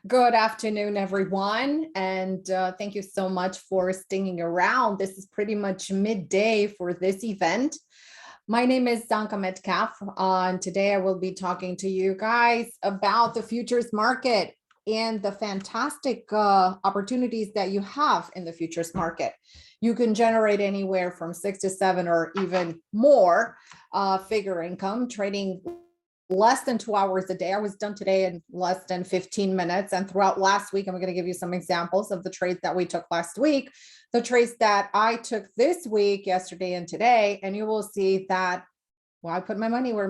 Good afternoon, everyone, and thank you so much for sticking around. This is pretty much midday for this event. My name is Anka Metcalf, and today I will be talking to you guys about the futures market and the fantastic opportunities that you have in the futures market. You can generate anywhere from 6 to 7 or even more figure income trading less than 2 hours a day. I was done today in less than 15 minutes. And throughout last week, I'm going to give you some examples of the trades that we took last week, the trades that I took this week, yesterday and today. And you will see that, well, I put my money where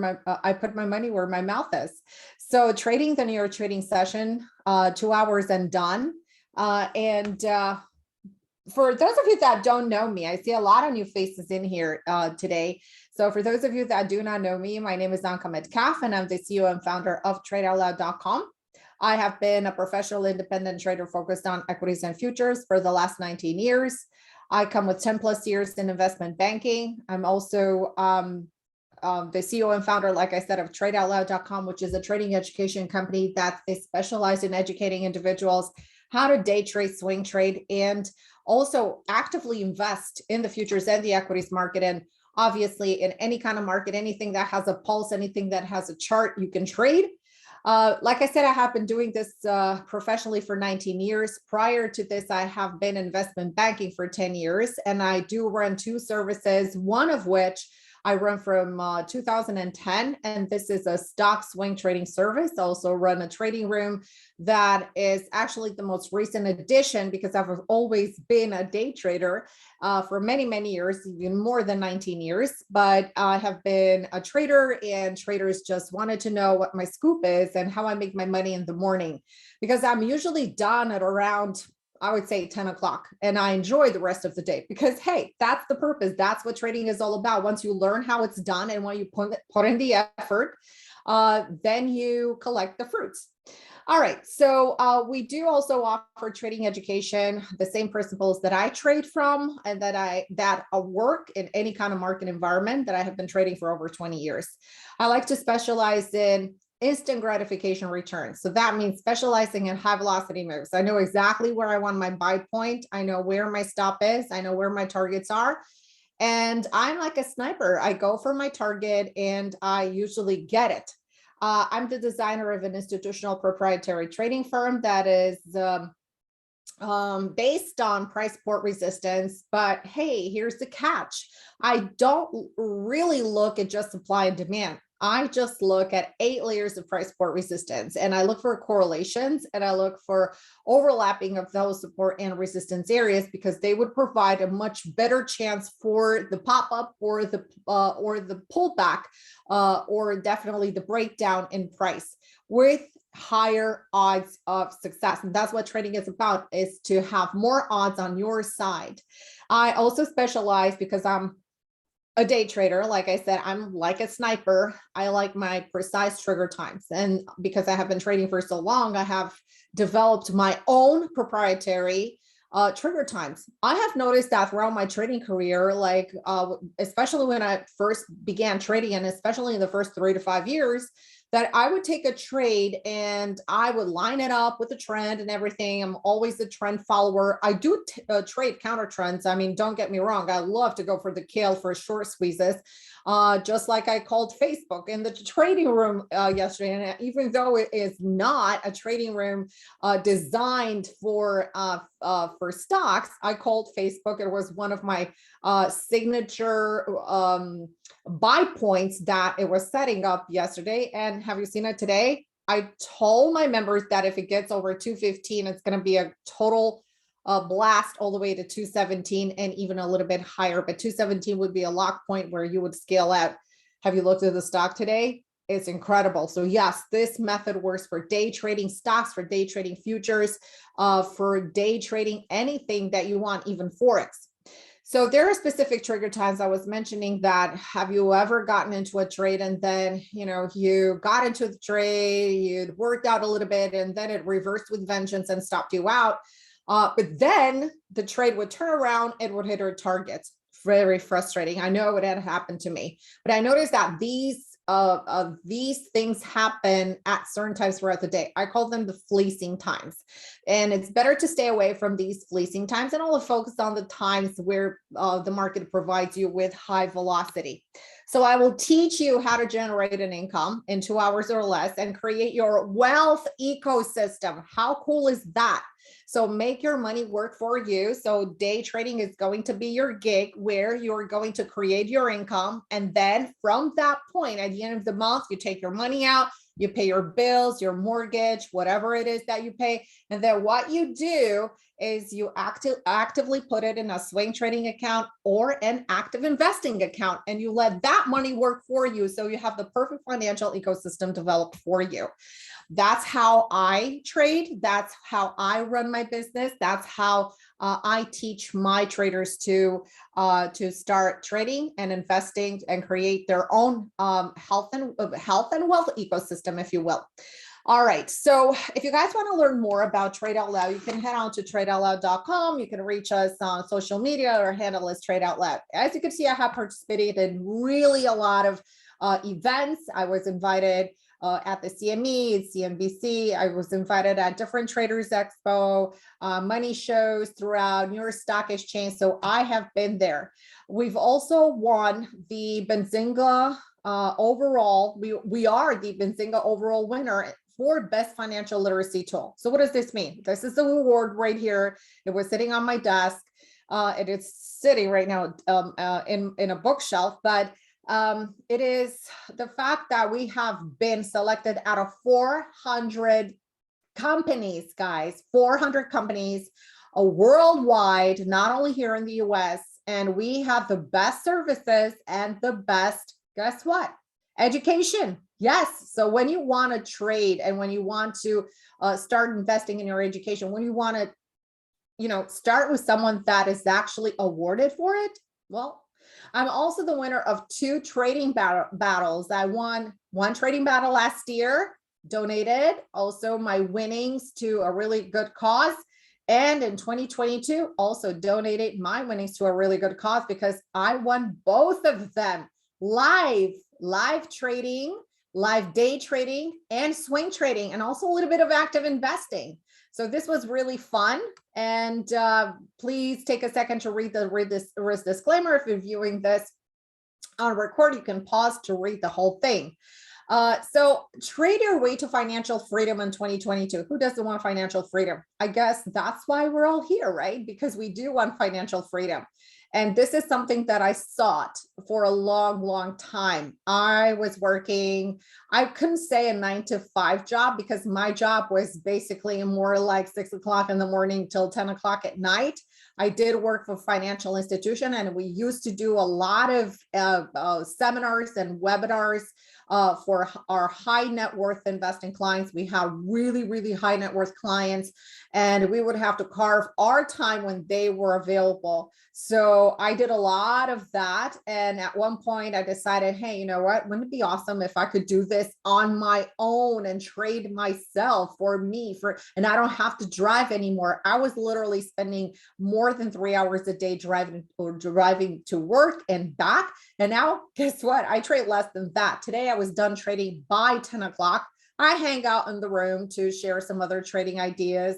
my mouth is. So trading the New York trading session, 2 hours and done. For those of you that don't know me, I see a lot of new faces in here today. So for those of you that do not know me, my name is Anka Metcalf, and I'm the CEO and founder of TradeOutLoud.com. I have been a professional independent trader focused on equities and futures for the last 19 years. I come with 10 plus years in investment banking. I'm also the CEO and founder, like I said, of TradeOutLoud.com, which is a trading education company that is specialized in educating individuals how to day trade, swing trade, and also actively invest in the futures and the equities market. And obviously in any kind of market, anything that has a pulse, anything that has a chart, you can trade. Like I said, I have been doing this professionally for 19 years. Prior to this, I have been investment banking for 10 years, and I do run two services, one of which I run from 2010, and this is a stock swing trading service. I also run a trading room that is actually the most recent addition because I've always been a day trader for many, many years, even more than 19 years. But I have been a trader, and traders just wanted to know what my scoop is and how I make my money in the morning, because I'm usually done at around, I would say, 10 o'clock, and I enjoy the rest of the day because, hey, that's the purpose. That's what trading is all about. Once you learn how it's done and when you put in the effort, then you collect the fruits. All right, so we do also offer trading education, the same principles that I trade from and that work in any kind of market environment that I have been trading for over 20 years. I like to specialize in instant gratification returns. So that means specializing in high velocity moves. I know exactly where I want my buy point. I know where my stop is. I know where my targets are. And I'm like a sniper. I go for my target and I usually get it. I'm the designer of an institutional proprietary trading firm that is based on price support resistance. But hey, here's the catch. I don't really look at just supply and demand. I just look at 8 layers of price support resistance, and I look for correlations, and I look for overlapping of those support and resistance areas, because they would provide a much better chance for the pop up or the pullback or definitely the breakdown in price with higher odds of success. And that's what trading is about, is to have more odds on your side. I also specialize, because I'm a day trader, like I said, I'm like a sniper. I like my precise trigger times. And because I have been trading for so long, I have developed my own proprietary trigger times. I have noticed that throughout my trading career, especially when I first began trading, and especially in the first 3 to 5 years, that I would take a trade and I would line it up with the trend and everything. I'm always a trend follower. I do trade counter trends. I mean, don't get me wrong. I love to go for the kill for short squeezes, just like I called Facebook in the trading room yesterday. And even though it is not a trading room designed for stocks, I called Facebook. It was one of my signature buy points that it was setting up yesterday. And have you seen it today? I told my members that if it gets over 215, it's going to be a total blast all the way to 217 and even a little bit higher. But 217 would be a lock point where you would scale out. Have you looked at the stock today? It's incredible. So yes, this method works for day trading stocks, for day trading futures, for day trading anything that you want, even Forex. So there are specific trigger times. I was mentioning that. Have you ever gotten into a trade and then, you got into the trade, you'd worked out a little bit, and then it reversed with vengeance and stopped you out. But then the trade would turn around, it would hit our targets. Very frustrating. I know it had happened to me, but I noticed that these these things happen at certain times throughout the day. I call them the fleecing times. And it's better to stay away from these fleecing times and only focus on the times where the market provides you with high velocity. So I will teach you how to generate an income in 2 hours or less and create your wealth ecosystem. How cool is that? So make your money work for you. So day trading is going to be your gig where you're going to create your income. And then from that point, at the end of the month, you take your money out, you pay your bills, your mortgage, whatever it is that you pay. And then what you do is you actively put it in a swing trading account or an active investing account, and you let that money work for you. So you have the perfect financial ecosystem developed for you. That's how I trade. That's how I run my business. That's how I teach my traders to start trading and investing and create their own health and wealth ecosystem, if you will. All right. So if you guys want to learn more about Trade Out Loud, you can head on to TradeOutLoud.com. You can reach us on social media. Our handle is Trade Out Loud. As you can see, I have participated in really a lot of events. I was invited at the CME, CNBC. I was invited at different Traders Expo, money shows throughout New York Stock Exchange. So I have been there. We've also won the Benzinga overall. We are the Benzinga overall winner for best financial literacy tool. So what does this mean? This is the award right here. It was sitting on my desk. It is sitting right now in a bookshelf, but it is the fact that we have been selected out of 400 companies, guys, 400 companies worldwide, not only here in the US, and we have the best services and the best, guess what? Education. Yes. So when you want to trade and when you want to start investing in your education, when you want to, start with someone that is actually awarded for it, well, I'm also the winner of 2 trading battles. I won 1 trading battle last year, donated also my winnings to a really good cause. And in 2022, also donated my winnings to a really good cause because I won both of them. Live trading, live day trading, and swing trading, and also a little bit of active investing. So this was really fun. And please take a second to read this disclaimer. If you're viewing this on record, you can pause to read the whole thing. So trade your way to financial freedom in 2022. Who doesn't want financial freedom? I guess that's why we're all here, right? Because we do want financial freedom. And this is something that I sought for a long, long time. I was working, I couldn't say a 9-to-5 job because my job was basically more like 6 o'clock in the morning till 10 o'clock at night. I did work for a financial institution, and we used to do a lot of seminars and webinars for our high net worth investing clients. We have really, really high net worth clients, and we would have to carve our time when they were available. So I did a lot of that. And at one point I decided, hey, you know what? Wouldn't it be awesome if I could do this on my own and trade myself and I don't have to drive anymore. I was literally spending more than 3 hours a day driving to work and back. And now guess what? I trade less than that. Today I was done trading by 10 o'clock. I hang out in the room to share some other trading ideas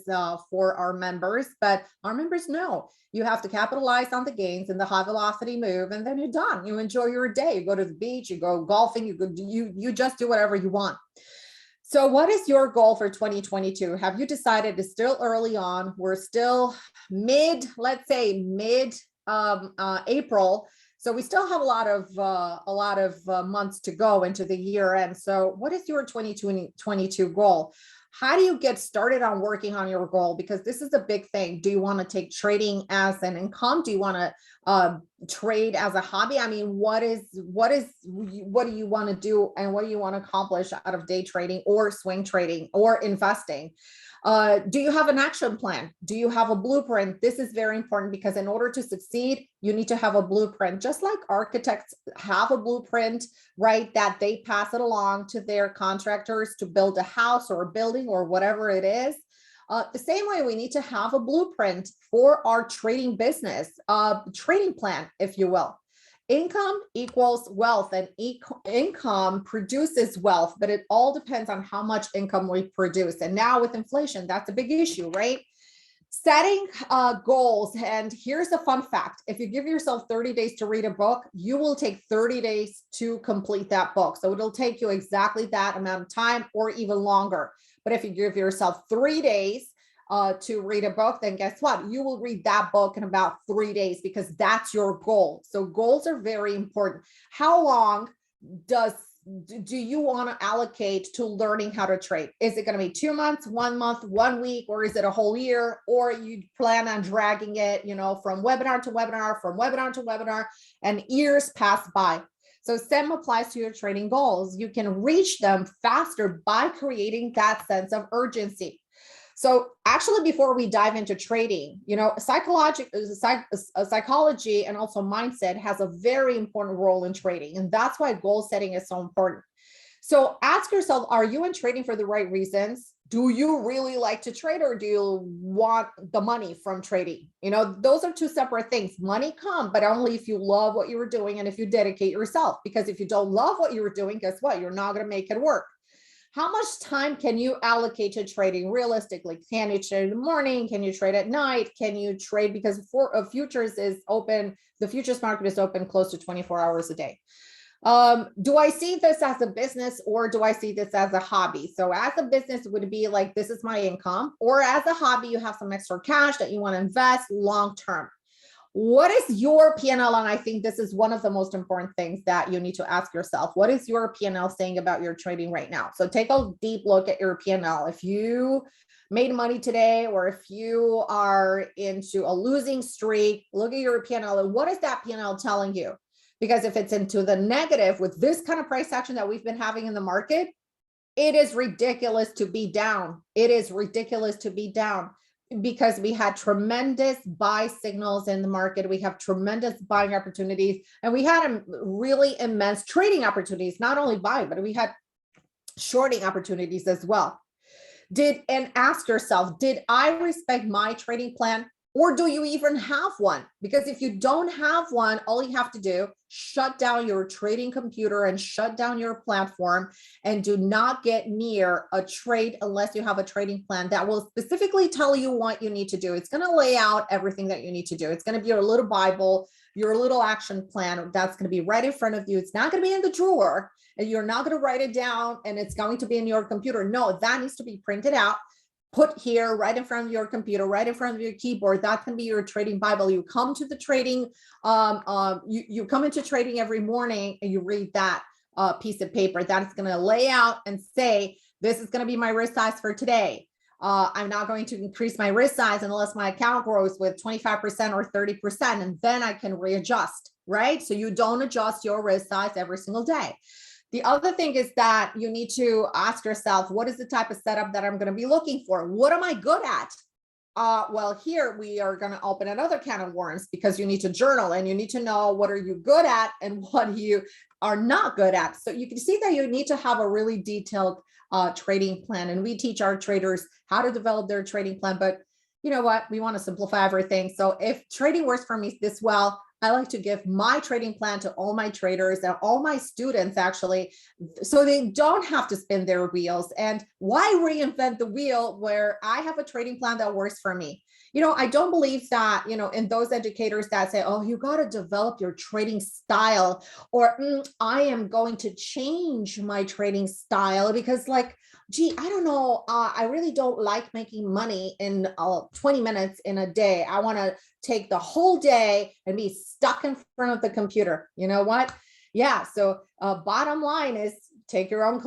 for our members, but our members know you have to capitalize on the gains in the high velocity move, and then you're done. You enjoy your day. You go to the beach, you go golfing, you just do whatever you want. So what is your goal for 2022? Have you decided? It's still early on. We're still let's say mid April. So we still have a lot of months to go into the year end. So what is your 2022 goal? How do you get started on working on your goal? Because this is a big thing. Do you want to take trading as an income? Do you want to trade as a hobby? I mean, what do you want to do, and what do you want to accomplish out of day trading or swing trading or investing? Do you have an action plan? Do you have a blueprint? This is very important because in order to succeed, you need to have a blueprint. Just like architects have a blueprint, right, that they pass it along to their contractors to build a house or a building or whatever it is. The same way we need to have a blueprint for our trading business, trading plan, if you will. Income equals wealth, and income produces wealth, but it all depends on how much income we produce. And now with inflation, that's a big issue, right? Setting goals. And here's a fun fact. If you give yourself 30 days to read a book, you will take 30 days to complete that book. So it'll take you exactly that amount of time or even longer. But if you give yourself 3 days to read a book, then guess what? You will read that book in about 3 days, because that's your goal. So goals are very important. How long do you want to allocate to learning how to trade? Is it going to be 2 months, 1 month, 1 week, or is it a whole year? Or you plan on dragging it, from webinar to webinar, from webinar to webinar, and years pass by. So same applies to your trading goals. You can reach them faster by creating that sense of urgency. So actually, before we dive into trading, psychology and also mindset has a very important role in trading. And that's why goal setting is so important. So ask yourself, are you in trading for the right reasons? Do you really like to trade, or do you want the money from trading? Those are two separate things. Money come, but only if you love what you were doing and if you dedicate yourself. Because if you don't love what you were doing, guess what? You're not going to make it work. How much time can you allocate to trading realistically? Can you trade in the morning? Can you trade at night? Can you trade, because futures is open, the futures market is open close to 24 hours a day. Do I see this as a business, or do I see this as a hobby? So as a business, it would be like, this is my income, or as a hobby, you have some extra cash that you want to invest long-term. What is your P&L? And I think this is one of the most important things that you need to ask yourself. What is your P&L saying about your trading right now? So take a deep look at your P&L. If you made money today, or if you are into a losing streak, look at your P&L and what is that P&L telling you? Because if it's into the negative with this kind of price action that we've been having in the market, it is ridiculous to be down. It is ridiculous to be down, because we had tremendous buy signals in the market. We have tremendous buying opportunities, and we had really immense trading opportunities, not only buying, but we had shorting opportunities as well. And ask yourself, did I respect my trading plan? Or do you even have one? Because if you don't have one, all you have to do, shut down your trading computer and shut down your platform, and do not get near a trade unless you have a trading plan that will specifically tell you what you need to do. It's going to lay out everything that you need to do. It's going to be your little Bible, your little action plan that's going to be right in front of you. It's not going to be in the drawer, and you're not going to write it down and it's going to be in your computer. No, that needs to be printed out, put here right in front of your computer, right in front of your keyboard. That can be your trading Bible. You come to the trading, you come into trading every morning and you read that piece of paper. That is going to lay out and say, this is going to be my risk size for today. I'm not going to increase my risk size unless my account grows with 25% or 30%, and then I can readjust, right? So you don't adjust your risk size every single day. The other thing is that you need to ask yourself, what is the type of setup that I'm going to be looking for? What am I good at? Well, here we are going to open another can of worms, because you need to journal and you need to know what are you good at and what you are not good at. So you can see that you need to have a really detailed trading plan. And we teach our traders how to develop their trading plan. But you know what? We want to simplify everything. So if trading works for me this well, I like to give my trading plan to all my traders and all my students, actually, so they don't have to spin their wheels. And why reinvent the wheel where I have a trading plan that works for me? I don't believe that, in those educators that say, oh, you got to develop your trading style, or I am going to change my trading style because, like, gee, I don't know. I really don't like making money in 20 minutes in a day. I want to take the whole day and be stuck in front of the computer. You know what? Yeah. So bottom line is take your own,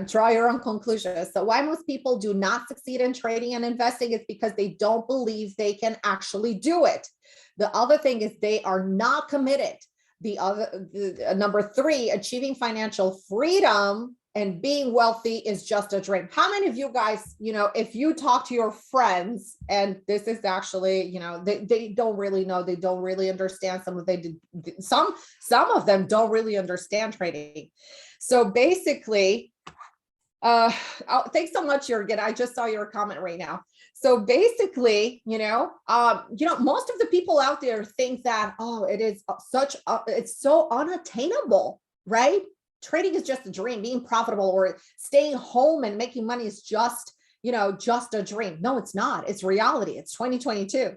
draw your own conclusions. So why most people do not succeed in trading and investing is because they don't believe they can actually do it. The other thing is they are not committed. Number 3, achieving financial freedom and being wealthy is just a dream. How many of you guys, if you talk to your friends, and this is actually, they don't really know, they don't really understand some of them don't really understand trading. So basically, Thanks so much, Jürgen. I just saw your comment right now. So basically, most of the people out there think that, oh, it is it's so unattainable, right? Trading is just a dream. Being profitable or staying home and making money is just a dream. No, it's not. It's reality. It's 2022.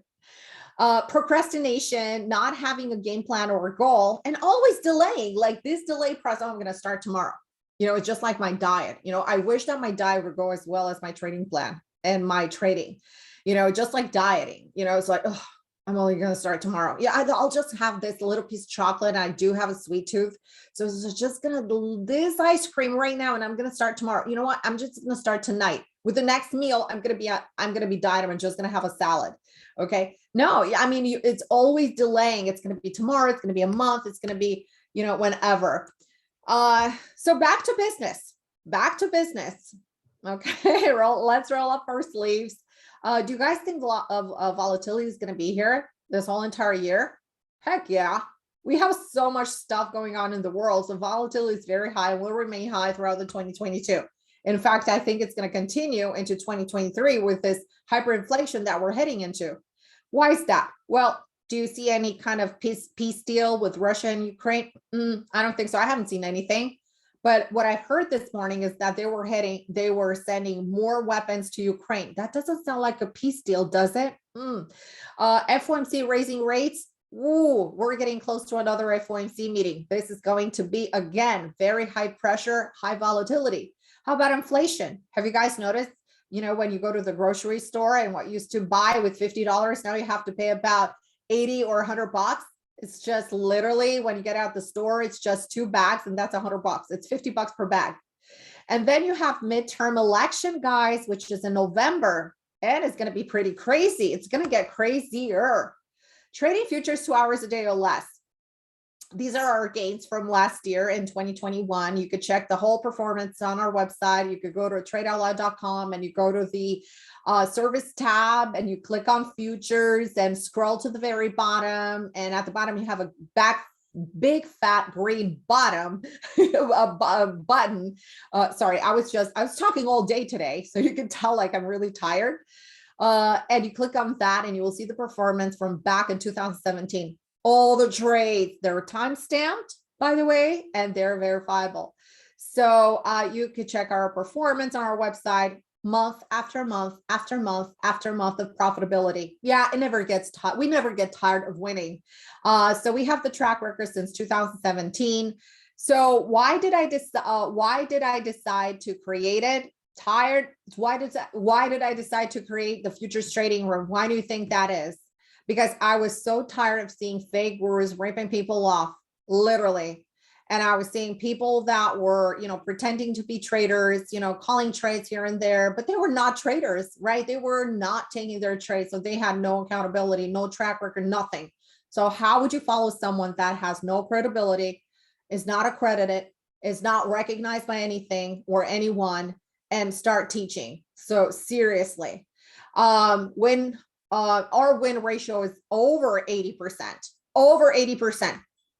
Procrastination, not having a game plan or a goal, and always delaying. Like this delay process, I'm going to start tomorrow. It's just like my diet. I wish that my diet would go as well as my trading plan and my trading, just like dieting, it's like, oh, I'm only going to start tomorrow. Yeah, I'll just have this little piece of chocolate. I do have a sweet tooth. So it's just going to do this ice cream right now. And I'm going to start tomorrow. You know what? I'm just going to start tonight with the next meal. I'm going to be dieting. I'm just going to have a salad. Okay. No, I mean, it's always delaying. It's going to be tomorrow. It's going to be a month. It's going to be, whenever. So back to business. Okay. Let's roll up our sleeves. Do you guys think of volatility is going to be here this whole entire year? Heck yeah. We have so much stuff going on in the world. So volatility is very high and will remain high throughout the 2022. In fact, I think it's going to continue into 2023 with this hyperinflation that we're heading into. Why is that? Well, do you see any kind of peace deal with Russia and Ukraine? I don't think so. I haven't seen anything. But what I've heard this morning is that they were sending more weapons to Ukraine. That doesn't sound like a peace deal, does it? FOMC raising rates. Ooh, we're getting close to another FOMC meeting. This is going to be, again, very high pressure, high volatility. How about inflation? Have you guys noticed, when you go to the grocery store and what you used to buy with $50, now you have to pay about 80 or 100 bucks. It's just literally when you get out the store, it's just 2 bags and that's 100 bucks. It's 50 bucks per bag. And then you have midterm election, guys, which is in November, and it's going to be pretty crazy. It's going to get crazier. Trading futures 2 hours a day or less. These are our gains from last year in 2021. You could check the whole performance on our website. You could go to TradeOutLoud.com and you go to the service tab and you click on futures and scroll to the very bottom. And at the bottom, you have a big fat green bottom button. Sorry, I was talking all day today. So you can tell like I'm really tired. And you click on that and you will see the performance from back in 2017. All the trades, they're time stamped, by the way, and they're verifiable. So you could check our performance on our website month after month after month after month of profitability. Yeah, it never gets tired. We never get tired of winning. So we have the track record since 2017. So why did I decide to create it? Why did I decide to create the futures trading room? Why do you think that is? Because I was so tired of seeing fake gurus ripping people off, literally. And I was seeing people that were, pretending to be traders, calling trades here and there, but they were not traders, right? They were not taking their trades. So they had no accountability, no track record, nothing. So how would you follow someone that has no credibility, is not accredited, is not recognized by anything or anyone, and start teaching? So seriously, when our win ratio is over 80%,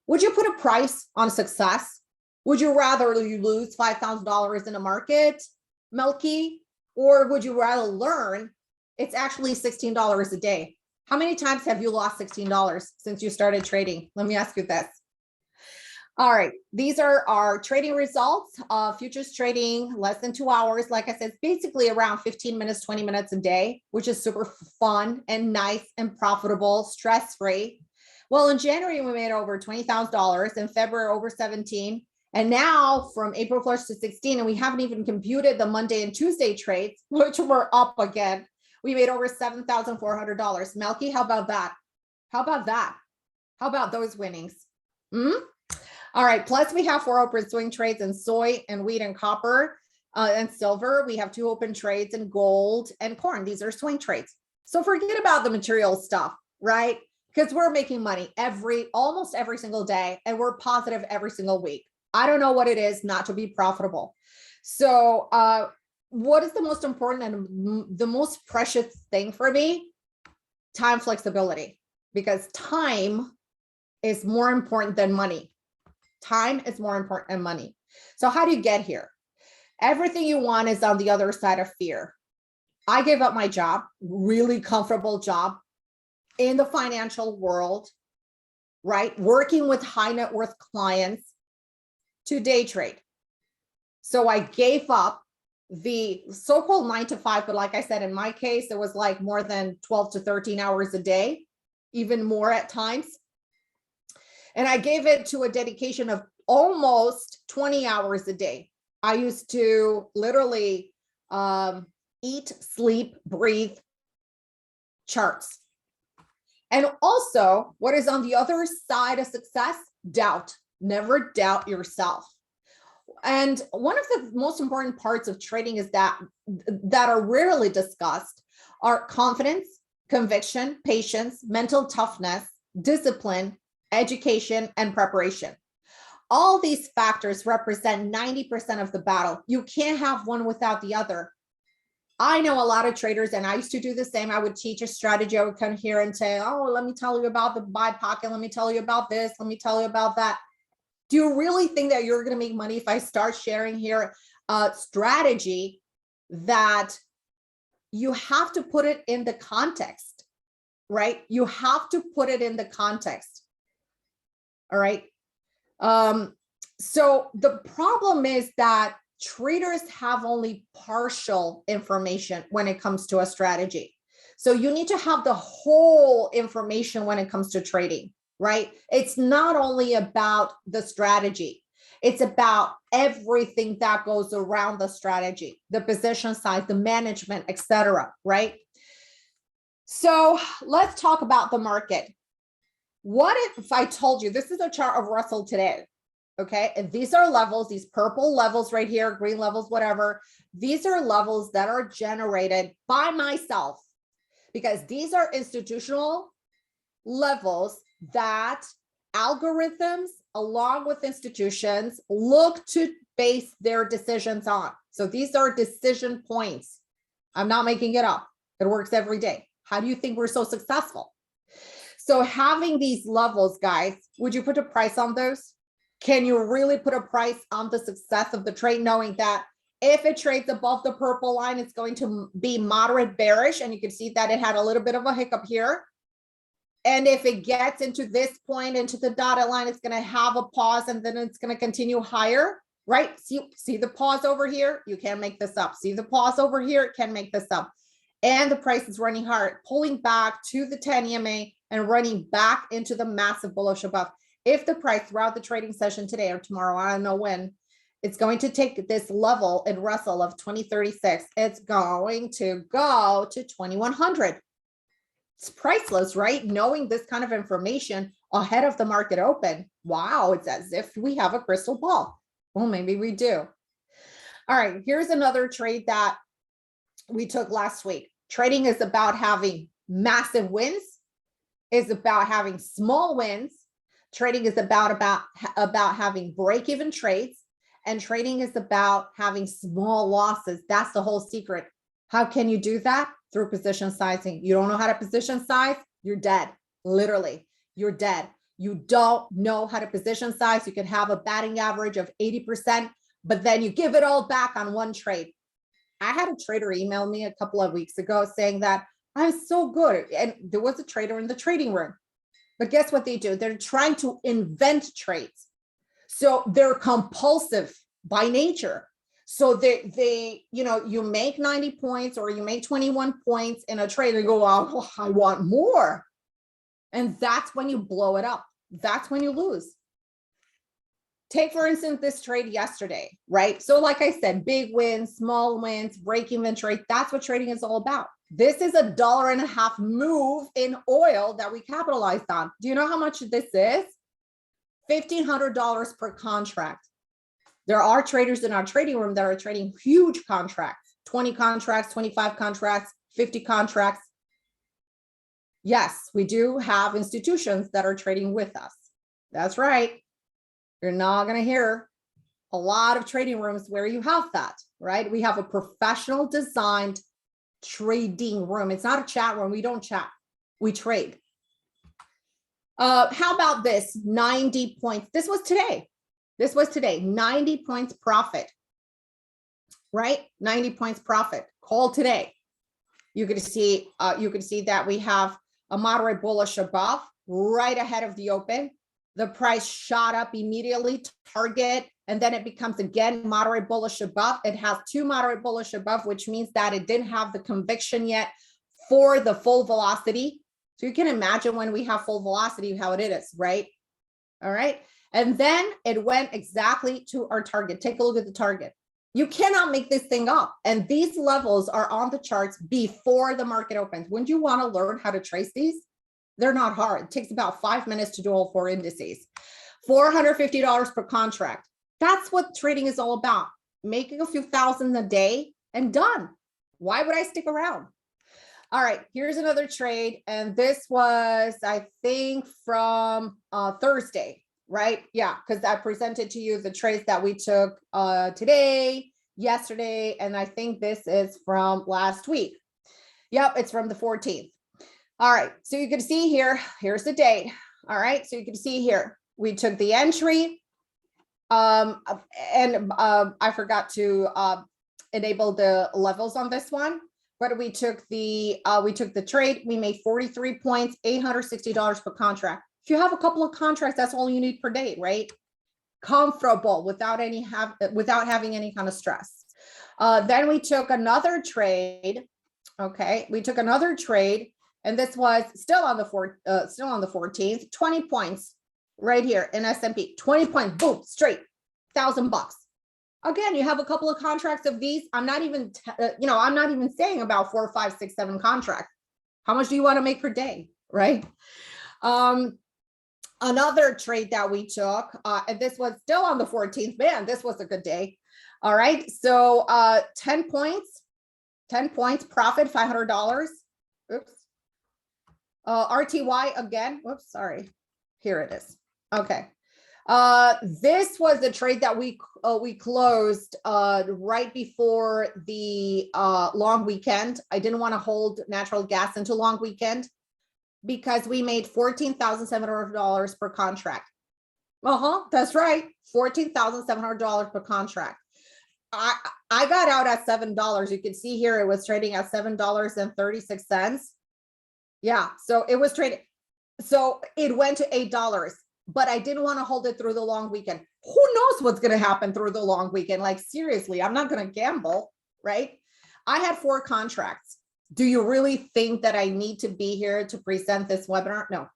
would you put a price on success? Would you rather you lose $5,000 in a market, Melky, or would you rather learn it's actually $16 a day? How many times have you lost $16 since you started trading? Let me ask you this. All right, these are our trading results. Futures trading less than 2 hours. Like I said, it's basically around 15 minutes, 20 minutes a day, which is super fun and nice and profitable, stress-free. Well, in January, we made over $20,000. In February, over 17. And now from April 1st to 16, and we haven't even computed the Monday and Tuesday trades, which were up again. We made over $7,400. Melky, how about that? How about that? How about those winnings? All right, plus we have 4 open swing trades in soy and wheat and copper and silver. We have 2 open trades in gold and corn. These are swing trades. So forget about the material stuff, right? Because we're making money almost every single day, and we're positive every single week. I don't know what it is not to be profitable. So what is the most important and the most precious thing for me? Time flexibility, because time is more important than money. Time is more important than money. So how do you get here? Everything you want is on the other side of fear. I gave up my job, really comfortable job in the financial world, right? Working with high net worth clients to day trade. So I gave up the so-called 9 to 5, but like I said, in my case, it was like more than 12 to 13 hours a day, even more at times. And I gave it to a dedication of almost 20 hours a day. I used to literally eat, sleep, breathe charts. And also, what is on the other side of success? Doubt. Never doubt yourself. And one of the most important parts of trading is that are rarely discussed are confidence, conviction, patience, mental toughness, discipline, education, and preparation. All these factors represent 90% of the battle. You can't have one without the other. I know a lot of traders, and I used to do the same. I would teach a strategy. I would come here and say, oh, let me tell you about the buy pocket. Let me tell you about this. Let me tell you about that. Do you really think that you're going to make money if I start sharing here a strategy that you have to put it in the context, right? You have to put it in the context. All right. So the problem is that traders have only partial information when it comes to a strategy. So you need to have the whole information when it comes to trading, right? It's not only about the strategy. It's about everything that goes around the strategy, the position size, the management, etc., right? So let's talk about the market. What if I told you, this is a chart of Russell today, okay? And these are levels, these purple levels right here, green levels, whatever. These are levels that are generated by myself because these are institutional levels that algorithms along with institutions look to base their decisions on. So these are decision points. I'm not making it up. It works every day. How do you think we're so successful? So having these levels, guys, would you put a price on those? Can you really put a price on the success of the trade, knowing that if it trades above the purple line, it's going to be moderate bearish, and you can see that it had a little bit of a hiccup here. And if it gets into this point, into the dotted line, it's going to have a pause, and then it's going to continue higher, right? See the pause over here? You can't make this up. See the pause over here? Can't make this up. And the price is running hard, pulling back to the 10 EMA and running back into the massive bullish above. If the price throughout the trading session today or tomorrow, I don't know when, it's going to take this level in Russell of 2036, it's going to go to 2100. It's priceless, right? Knowing this kind of information ahead of the market open. Wow, it's as if we have a crystal ball. Well, maybe we do. All right, here's another trade that we took last week. Trading is about having massive wins, is about having small wins. Trading is about having break-even trades, and trading is about having small losses. That's the whole secret. How can you do that? Through position sizing. You don't know how to position size, you're dead. Literally, you're dead. You don't know how to position size. You can have a batting average of 80%, but then you give it all back on one trade. I had a trader email me a couple of weeks ago saying that I'm so good. And there was a trader in the trading room. But guess what they do? They're trying to invent trades. So they're compulsive by nature. So they you make 90 points or you make 21 points in a trade and go, oh, I want more. And that's when you blow it up. That's when you lose. Take, for instance, this trade yesterday, right? So like I said, big wins, small wins, break-even trade. That's what trading is all about. This is $1.50 move in oil that we capitalized on. Do you know how much this is? $1,500 per contract. There are traders in our trading room that are trading huge contracts, 20 contracts, 25 contracts, 50 contracts. Yes, we do have institutions that are trading with us. That's right. You're not going to hear a lot of trading rooms where you have that, right? We have a professional designed trading room. It's not a chat room. We don't chat. We trade. How about this? 90 points. This was today. 90 points profit. right? 90 points profit. Call today. You can see that we have a moderate bullish above right ahead of the open. The price shot up immediately to target, and then it becomes again moderate bullish above. It has two moderate bullish above, which means that it didn't have the conviction yet for the full velocity. So you can imagine when we have full velocity how it is, right? All right. And then it went exactly to our target. Take a look at the target. You cannot make this thing up. And these levels are on the charts before the market opens. Wouldn't you want to learn how to trace these? They're not hard. It takes about 5 minutes to do all four indices. $450 per contract. That's what trading is all about. Making a few thousand a day and done. Why would I stick around? All right, here's another trade. And this was, I think, from Thursday, right? Yeah, because I presented to you the trades that we took today, yesterday, and I think this is from last week. Yep, it's from the 14th. All right, so you can see here, here's the date. All right, so you can see here, we took the entry and I forgot to enable the levels on this one, but we took the trade. We made 43 points, $860 per contract. If you have a couple of contracts, that's all you need per day, right? Comfortable without having any kind of stress. Then we took another trade. Okay, we took another trade, and this was still on the 14th, 20 points right here in S&P, 20 points, boom, straight, $1,000. Again, you have a couple of contracts of these. I'm not even, I'm not even saying about 4, 5, 6, 7 contracts. How much do you want to make per day, right? Another trade that we took, and this was still on the 14th. Man, this was a good day. All right, so 10 points, profit, $500. Oops. RTY again. Whoops, sorry. Here it is. Okay. This was a trade that we closed right before the long weekend. I didn't want to hold natural gas into long weekend because we made $14,700 per contract. That's right, $14,700 per contract. I got out at $7. You can see here it was trading at $7.36. Yeah, so it was trading. So it went to $8, but I didn't want to hold it through the long weekend. Who knows what's going to happen through the long weekend? Like, seriously, I'm not going to gamble, right? I had 4 contracts. Do you really think that I need to be here to present this webinar? No,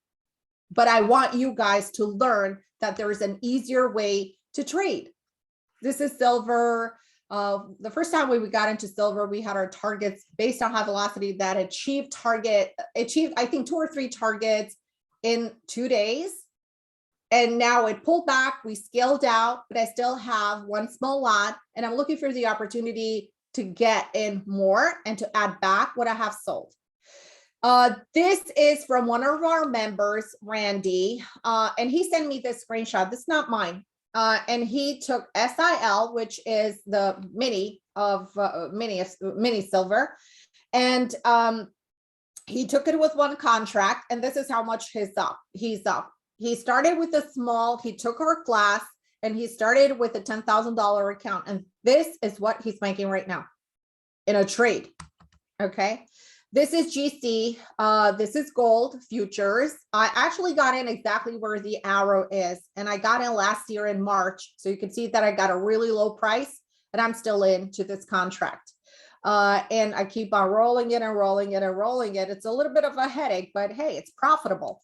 but I want you guys to learn that there is an easier way to trade. This is silver. The first time we got into silver, we had our targets based on high velocity that achieved, I think 2 or 3 targets in 2 days. And now it pulled back, we scaled out, but I still have 1 small lot, and I'm looking for the opportunity to get in more and to add back what I have sold. This is from one of our members, Randy, and he sent me this screenshot. This is not mine. And he took SIL, which is the mini silver, and he took it with 1 contract, and this is how much he's up. He started with a small, he took our class, and he started with a $10,000 account, and this is what he's making right now in a trade. Okay, this is GC, this is gold futures. I actually got in exactly where the arrow is, and I got in last year in March, so you can see that I got a really low price, and I'm still into this contract. And I keep on rolling it and rolling it and rolling it. It's a little bit of a headache, but hey, it's profitable.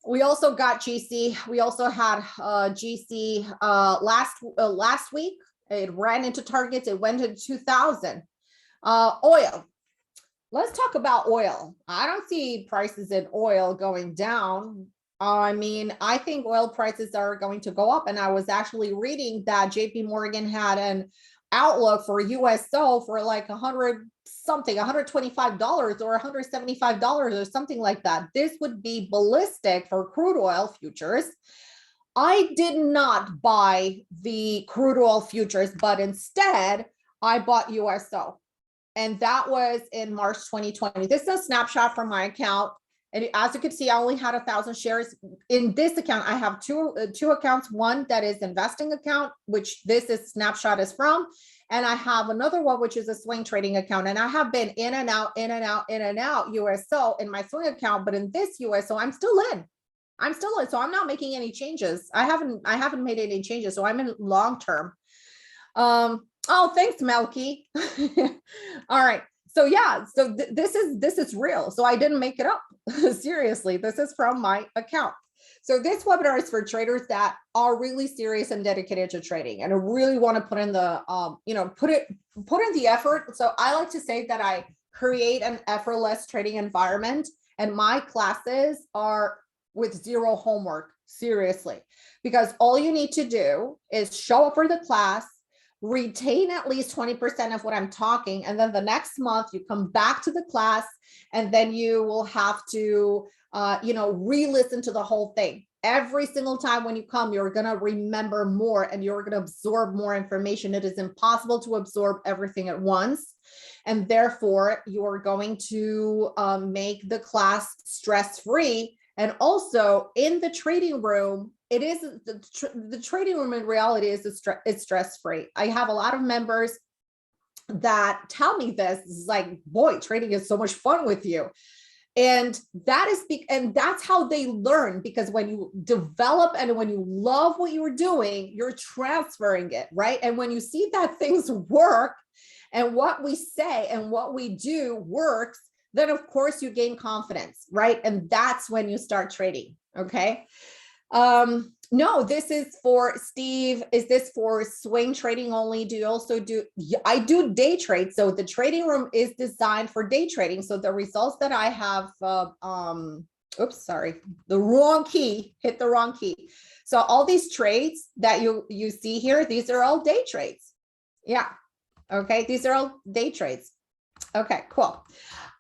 We also got GC. We also had GC last week. It ran into targets. It went to 2,000. Oil. Let's talk about oil. I don't see prices in oil going down. I mean, I think oil prices are going to go up. And I was actually reading that JP Morgan had an outlook for USO for like $125 or $175 or something like that. This would be ballistic for crude oil futures. I did not buy the crude oil futures, but instead I bought USO. And that was in March 2020. This is a snapshot from my account. And as you can see, I only had 1,000 shares. In this account, I have two accounts. One that is investing account, which this is snapshot is from, And I have another one, which is a swing trading account. And I have been in and out, in and out, in and out USO in my swing account, but in this USO, I'm still in. So I'm not making any changes. I haven't made any changes. So I'm in long term. Oh, thanks, Melky. All right. So yeah, so this is real. So I didn't make it up. Seriously, this is from my account. So this webinar is for traders that are really serious and dedicated to trading and really want to put in the, put in the effort. So I like to say that I create an effortless trading environment, and my classes are with zero homework, seriously, because all you need to do is show up for the class, retain at least 20% of what I'm talking, and then the next month you come back to the class, and then you will have to re-listen to the whole thing. Every single time when you come, you're going to remember more and you're going to absorb more information. It is impossible to absorb everything at once. And therefore, you're going to make the class stress-free. And also in the trading room, it is the trading room in reality is stress-free. I have a lot of members that tell me this. It's like, boy, trading is so much fun with you. And that's how they learn, because when you develop and when you love what you're doing, you're transferring it, right? And when you see that things work and what we say and what we do works, then of course you gain confidence, right? And that's when you start trading, okay? No, this is for Steve. Is this for swing trading only? Do you also do, I do day trade. So the trading room is designed for day trading. So the results that I have, oops, sorry, the wrong key, hit the wrong key. So all these trades that you see here, these are all day trades. Yeah. Okay. These are all day trades. Okay, cool.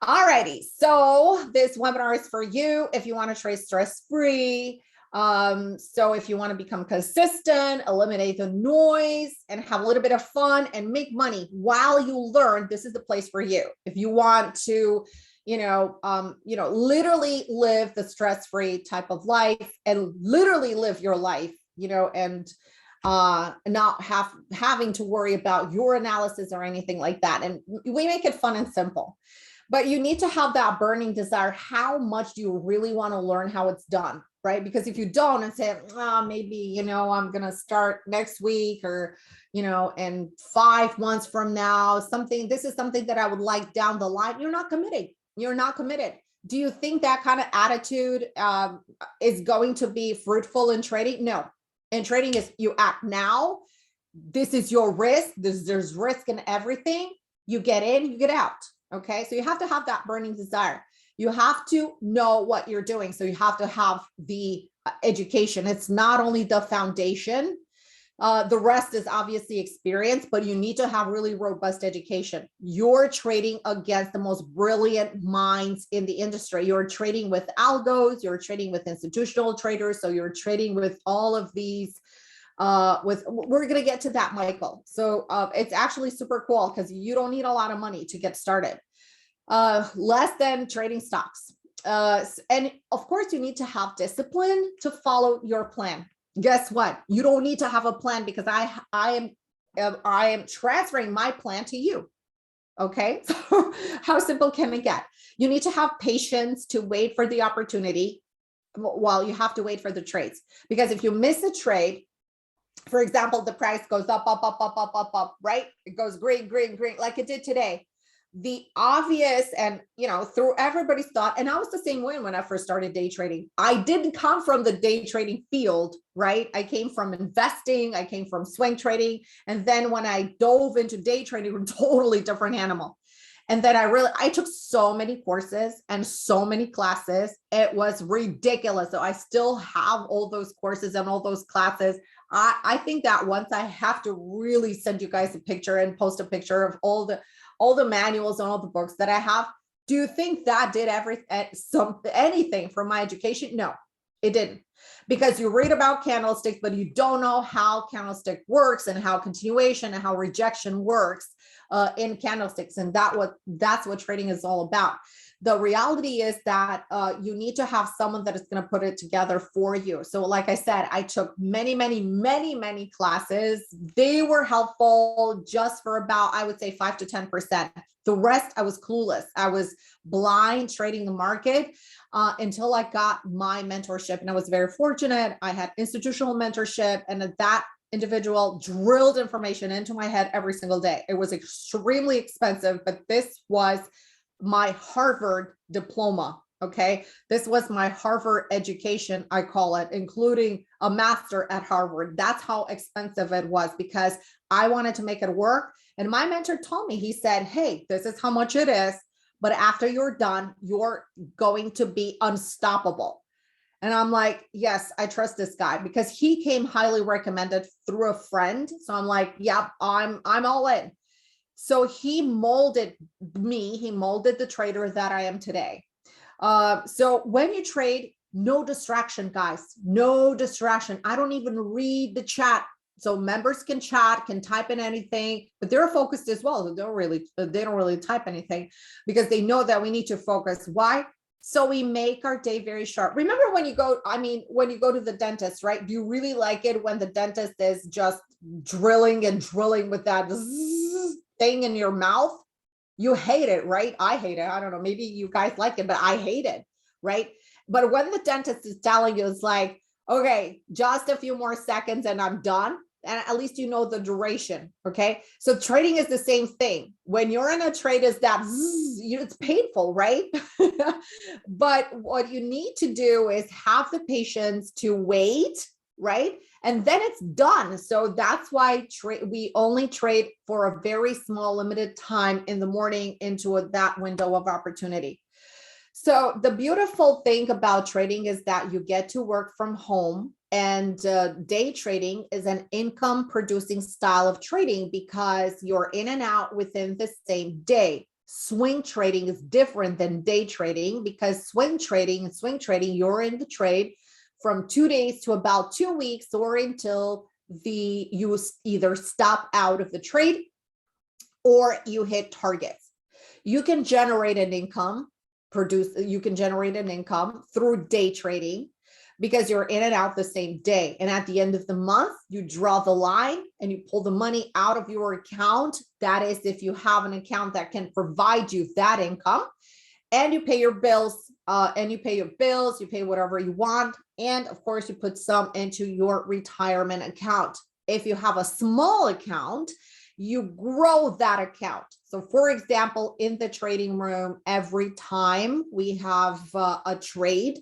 All righty. So this webinar is for you if you want to trade stress-free. So if you want to become consistent, eliminate the noise, and have a little bit of fun and make money while you learn, this is the place for you. If you want to, literally live the stress-free type of life and literally live your life, and not having to worry about your analysis or anything like that. And we make it fun and simple. But you need to have that burning desire. How much do you really want to learn how it's done, right? Because if you don't and say, maybe, I'm going to start next week or, in 5 months from now, this is something that I would like down the line, you're not committing. You're not committed. Do you think that kind of attitude is going to be fruitful in trading? No. In trading is you act now. This is your risk. There's risk in everything. You get in, you get out. Okay, so you have to have that burning desire. You have to know what you're doing. So you have to have the education. It's not only the foundation. The rest is obviously experience, but you need to have really robust education. You're trading against the most brilliant minds in the industry. You're trading with algos, you're trading with institutional traders. So you're trading with all of these we're going to get to that, Michael. So it's actually super cool because you don't need a lot of money to get started. Less than trading stocks. And of course you need to have discipline to follow your plan. Guess what? You don't need to have a plan because I am transferring my plan to you. Okay. So how simple can it get? You need to have patience to wait for the opportunity while you have to wait for the trades. Because if you miss a trade, for example, the price goes up, right? It goes green, like it did today. The obvious and, through everybody's thought, and I was the same way when I first started day trading. I didn't come from the day trading field, right? I came from investing, I came from swing trading. And then when I dove into day trading, a totally different animal. And then I took so many courses and so many classes. It was ridiculous. So I still have all those courses and all those classes. I think that once I have to really send you guys a picture and post a picture of all the manuals and all the books that I have. Do you think that did anything for my education? No, it didn't. because you read about candlesticks, but you don't know how candlestick works and how continuation and how rejection works in candlesticks. And that's what trading is all about. The reality is that you need to have someone that is going to put it together for you. So like I said, I took many classes. They were helpful just for about, I would say 5 to 10%. The rest, I was clueless. I was blind trading the market until I got my mentorship. And I was very fortunate. I had institutional mentorship, and that individual drilled information into my head every single day. It was extremely expensive, but this was my Harvard diploma. Okay. This was my Harvard education, I call it, including a master at Harvard. That's how expensive it was, because I wanted to make it work. And my mentor told me, he said, hey, this is how much it is, but after you're done, you're going to be unstoppable. And I'm like, yes, I trust this guy, because he came highly recommended through a friend. So I'm like, yep, I'm all in. So he molded me. He molded the trader that I am today. So when you trade, no distraction, guys, no distraction. I don't even read the chat. So members can chat, can type in anything, but they're focused as well. So they don't really type anything, because they know that we need to focus. Why? So we make our day very sharp. Remember when you go to the dentist, right? Do you really like it when the dentist is just drilling and drilling with that thing in your mouth? You hate it, right? I hate it. I don't know. Maybe you guys like it, but I hate it, right? But when the dentist is telling you, it's like, okay, just a few more seconds and I'm done. And at least you know the duration. Okay. So trading is the same thing. When you're in a trade, is that it's painful, right? But what you need to do is have the patience to wait, right? And then it's done. So that's why we only trade for a very small, limited time in the morning into that window of opportunity. So the beautiful thing about trading is that you get to work from home, and day trading is an income producing style of trading because you're in and out within the same day. Swing trading is different than day trading, because swing trading, you're in the trade from 2 days to about 2 weeks, or until you either stop out of the trade or you hit targets. You can generate an income through day trading, because you're in and out the same day. And at the end of the month, you draw the line and you pull the money out of your account. That is, if you have an account that can provide you that income, and you pay your bills, you pay whatever you want. And of course, you put some into your retirement account. If you have a small account, you grow that account. So for example, in the trading room, every time we have a trade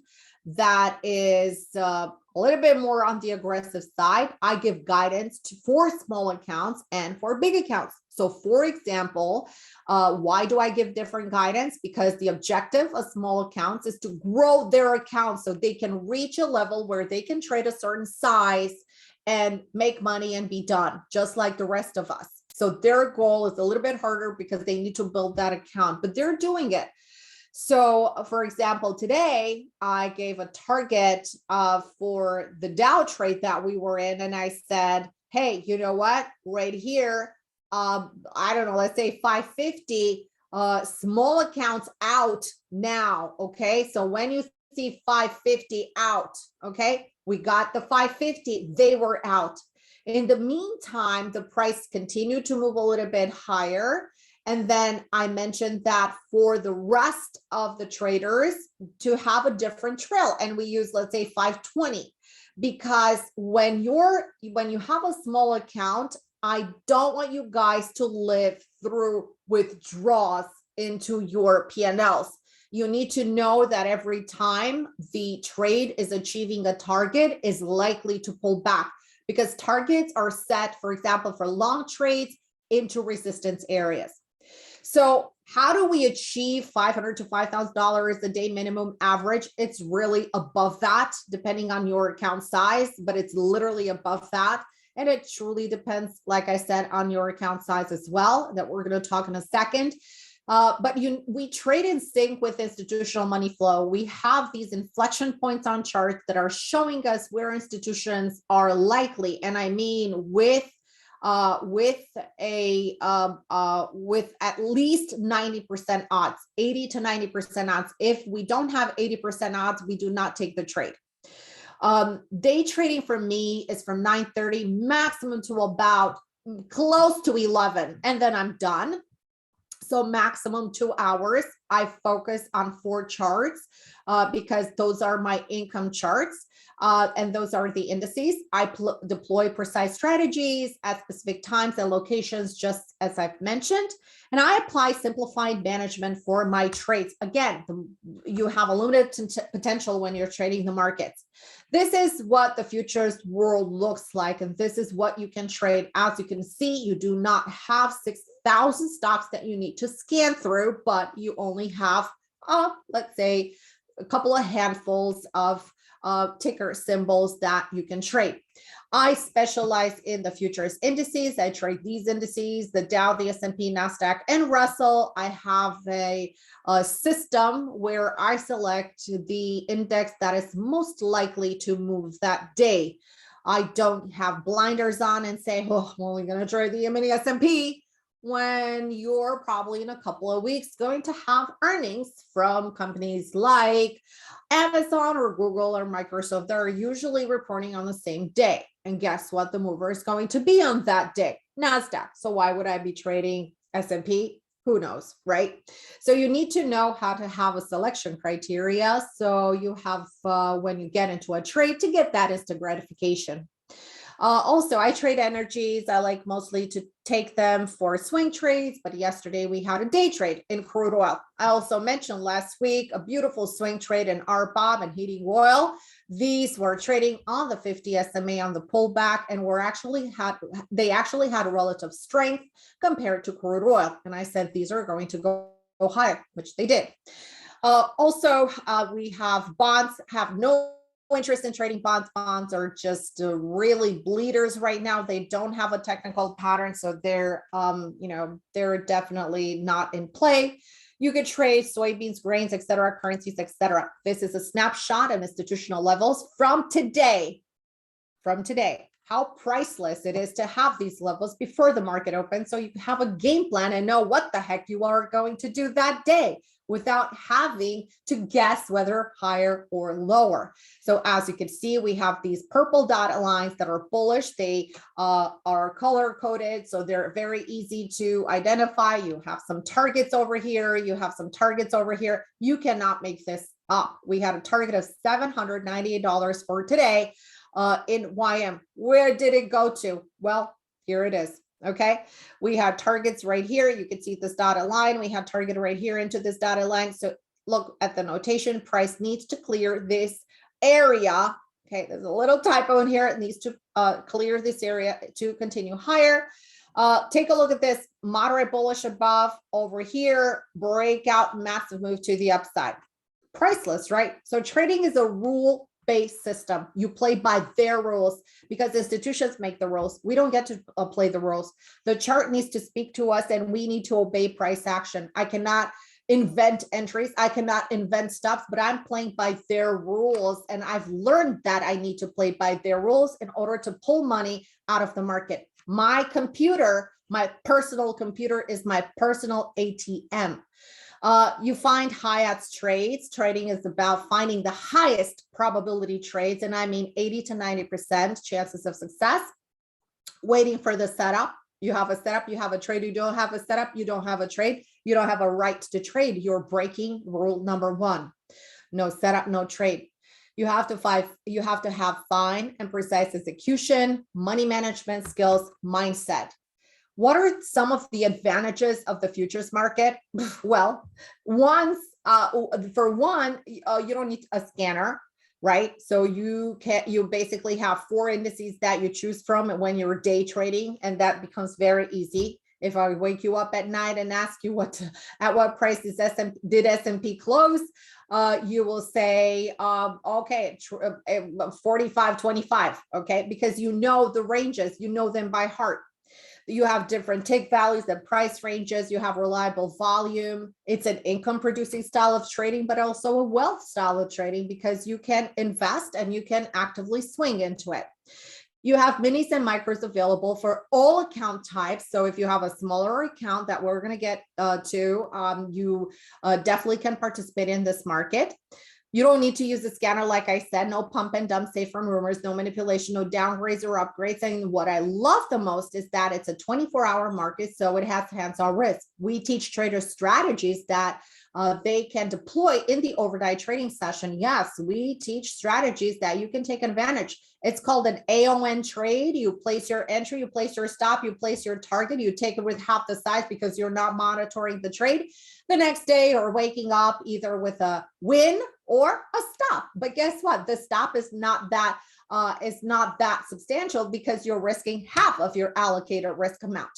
that is a little bit more on the aggressive side, I give guidance for small accounts and for big accounts. So for example, why do I give different guidance? Because the objective of small accounts is to grow their accounts so they can reach a level where they can trade a certain size and make money and be done, just like the rest of us. So their goal is a little bit harder because they need to build that account, but they're doing it. So for example, today I gave a target for the Dow trade that we were in. And I said, hey, you know what, right here, I don't know, let's say 550, small accounts out now. Okay. So when you see 550 out, okay, we got the 550, they were out. In the meantime, the price continued to move a little bit higher. And then I mentioned that for the rest of the traders to have a different trail. And we use, let's say 520, because when you have a small account, I don't want you guys to live through withdrawals into your P&Ls. You need to know that every time the trade is achieving a target is likely to pull back, because targets are set, for example, for long trades into resistance areas. So how do we achieve $500 to $5,000 a day minimum average? It's really above that, depending on your account size, but it's literally above that. And it truly depends, like I said, on your account size as well, that we're going to talk in a second. But we trade in sync with institutional money flow. We have these inflection points on charts that are showing us where institutions are likely, and I mean with at least 90% odds, 80 to 90% odds. If we don't have 80% odds, we do not take the trade. Day trading for me is from 9:30 maximum to about close to 11, and then I'm done. So maximum 2 hours. I focus on 4 charts because those are my income charts and those are the indices. I deploy precise strategies at specific times and locations, just as I've mentioned. And I apply simplified management for my trades. Again, you have a limited potential when you're trading the markets. This is what the futures world looks like, and this is what you can trade. As you can see, you do not have 6,000 stocks that you need to scan through, but you only have, let's say, a couple of handfuls of ticker symbols that you can trade. I specialize in the futures indices. I trade these indices, the Dow, the S&P, Nasdaq, and Russell. I have a system where I select the index that is most likely to move that day. I don't have blinders on and say, oh, I'm only going to trade the mini S&P, when you're probably in a couple of weeks going to have earnings from companies like Amazon or Google or Microsoft. They're usually reporting on the same day. And guess what? The mover is going to be on that day, Nasdaq. So why would I be trading S&P? Who knows, right? So you need to know how to have a selection criteria. So you have, when you get into a trade, to get that instant gratification. Also, I trade energies. I like mostly to take them for swing trades, but yesterday we had a day trade in crude oil. I also mentioned last week a beautiful swing trade in RBOB and heating oil. These were trading on the 50 SMA on the pullback, and they actually had a relative strength compared to crude oil. And I said these are going to go higher, which they did. Also, we have bonds, have no interest in trading bonds. Bonds are just really bleeders right now. They don't have a technical pattern, so they're they're definitely not in play. You could trade soybeans, grains, etc., currencies, etc. This is a snapshot of institutional levels from today. How priceless it is to have these levels before the market opens, so you have a game plan and know what the heck you are going to do that day without having to guess whether higher or lower. So as you can see, we have these purple dotted lines that are bullish. They are color coded, so they're very easy to identify. You have some targets over here. You have some targets over here. You cannot make this up. We had a target of $798 for today in YM. Where did it go to? Well, here it is. Okay, we had targets right here. You can see this dotted line. We have target right here into this dotted line. So look at the notation. Price needs to clear this area. Okay, there's a little typo in here. It needs to clear this area to continue higher. Take a look at this. Moderate bullish above over here. Breakout, massive move to the upside. Priceless, right? So trading is a rule-based system. You play by their rules because institutions make the rules. We don't get to play the rules. The chart needs to speak to us and we need to obey price action. I cannot invent entries. I cannot invent stops, but I'm playing by their rules. And I've learned that I need to play by their rules in order to pull money out of the market. My computer, my personal computer, is my personal ATM. You find Hyatt's trades. Trading is about finding the highest probability trades, and I mean 80 to 90% chances of success. Waiting for the setup. You have a setup, you have a trade. You don't have a setup, you don't have a trade. You don't have a right to trade. You're breaking rule number 1. No setup, no trade. You have to have fine and precise execution, money management skills, mindset. What are some of the advantages of the futures market? Well, for one, you don't need a scanner, right? So you basically have 4 indices that you choose from when you're day trading, and that becomes very easy. If I wake you up at night and ask you at what price did S&P close, you will say, okay, 45.25, okay, because you know the ranges, you know them by heart. You have different tick values and price ranges. You have reliable volume. It's an income producing style of trading, but also a wealth style of trading because you can invest and you can actively swing into it. You have minis and micros available for all account types. So if you have a smaller account that we're going to get to, you definitely can participate in this market. You don't need to use a scanner. Like I said, no pump and dump, safe from rumors, no manipulation, no downgrades or upgrades. And what I love the most is that it's a 24-hour market, so it has hands-on risk. We teach traders strategies that they can deploy in the overnight trading session. Yes, we teach strategies that you can take advantage. It's called an AON trade. You place your entry, you place your stop, you place your target, you take it with half the size because you're not monitoring the trade the next day or waking up either with a win or a stop. But guess what? The stop is not that substantial because you're risking half of your allocated risk amount.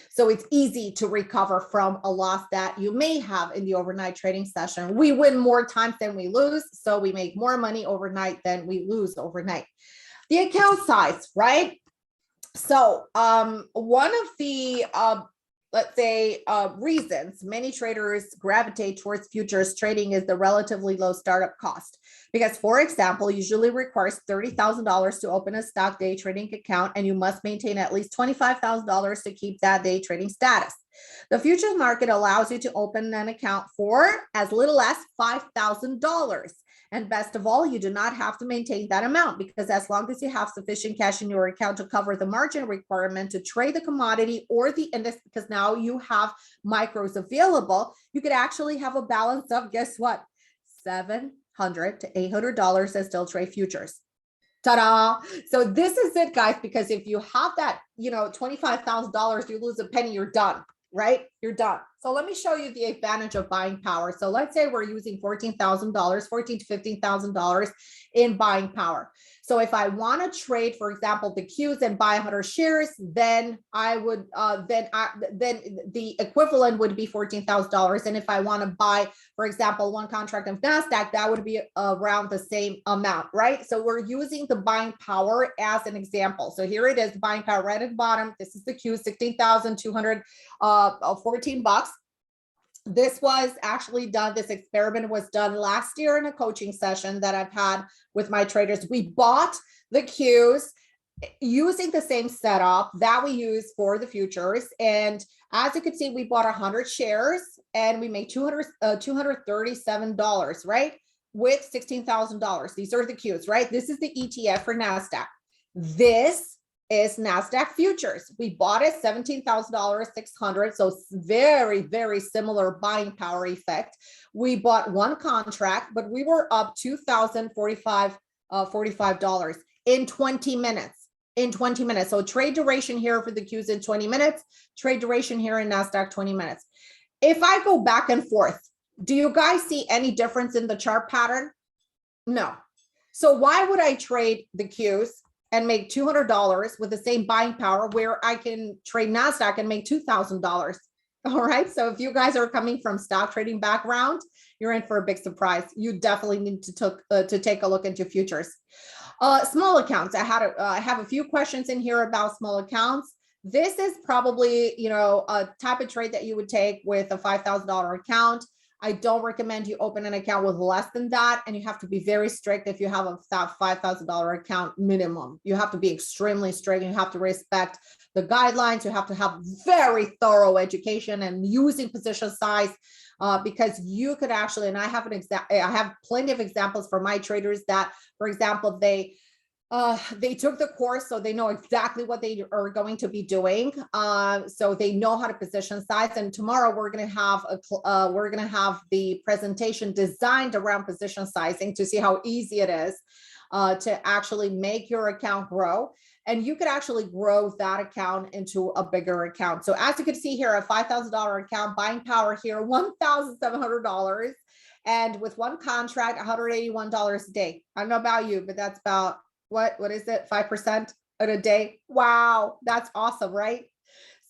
So it's easy to recover from a loss that you may have in the overnight trading session. We win more times than we lose, so we make more money overnight than we lose overnight. The account size, right? So one of the let's say reasons many traders gravitate towards futures trading is the relatively low startup cost. Because, for example, usually requires $30,000 to open a stock day trading account, and you must maintain at least $25,000 to keep that day trading status. The futures market allows you to open an account for as little as $5,000. And best of all, you do not have to maintain that amount because as long as you have sufficient cash in your account to cover the margin requirement to trade the commodity or the index, because now you have micros available, you could actually have a balance of, guess what, $700 to $800 and still trade futures. Ta-da! So this is it, guys, because if you have that, $25,000, you lose a penny, you're done, right? You're done. So let me show you the advantage of buying power. So let's say we're using $14,000, $14,000 to $15,000 in buying power. So if I want to trade, for example, the Qs and buy 100 shares, then I would, then the equivalent would be $14,000. And if I want to buy, for example, one contract of Nasdaq, that would be around the same amount, right? So we're using the buying power as an example. So here it is, buying power right at the bottom. This is the Q, 16,214 bucks. This was actually done, this experiment was done last year in a coaching session that I've had with my traders. We bought the Qs using the same setup that we use for the futures. And as you can see, we bought 100 shares and we made $237, right? With $16,000. These are the Qs, right? This is the ETF for Nasdaq. This is Nasdaq futures. We bought it $17,000, 600. So very, very similar buying power effect. We bought one contract, but we were up $2,045 in 20 minutes. In 20 minutes. So trade duration here for the Qs in 20 minutes, trade duration here in Nasdaq 20 minutes. If I go back and forth, do you guys see any difference in the chart pattern? No. So why would I trade the Qs and make $200 with the same buying power where I can trade Nasdaq and make $2,000? All right. So if you guys are coming from stock trading background, you're in for a big surprise. You definitely need to take a look into futures. Small accounts. I have a few questions in here about small accounts. This is probably, a type of trade that you would take with a $5,000 account. I don't recommend you open an account with less than that. And you have to be very strict if you have a $5,000 account minimum. You have to be extremely strict. You have to respect the guidelines. You have to have very thorough education and using position size because you could actually, and I have plenty of examples for my traders that, for example, they took the course, so they know exactly what they are going to be doing. So they know how to position size. And tomorrow we're going to have the presentation designed around position sizing to see how easy it is to actually make your account grow. And you could actually grow that account into a bigger account. So as you can see here, a $5,000 account, buying power here, $1,700. And with one contract, $181 a day. I don't know about you, but that's about what is it? 5% in a day. Wow. That's awesome, right?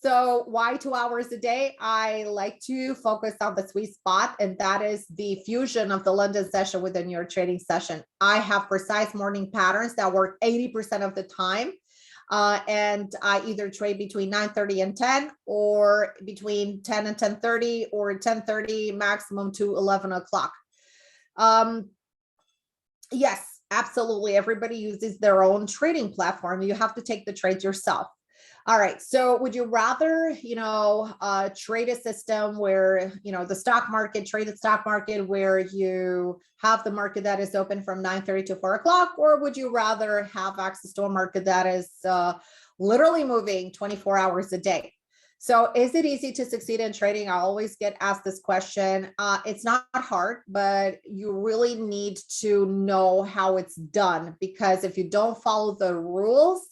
So why 2 hours a day? I like to focus on the sweet spot, and that is the fusion of the London session within your trading session. I have precise morning patterns that work 80% of the time. And I either trade between 9:30 and 10, or between 10 and 10:30, or 10:30 maximum to 11 o'clock. Yes, absolutely. Everybody uses their own trading platform. You have to take the trades yourself. All right. So would you rather, trade a system where, the stock market, trade the stock market where you have the market that is open from 9:30 to 4 o'clock, or would you rather have access to a market that is literally moving 24 hours a day? So is it easy to succeed in trading? I always get asked this question. It's not hard, but you really need to know how it's done, because if you don't follow the rules,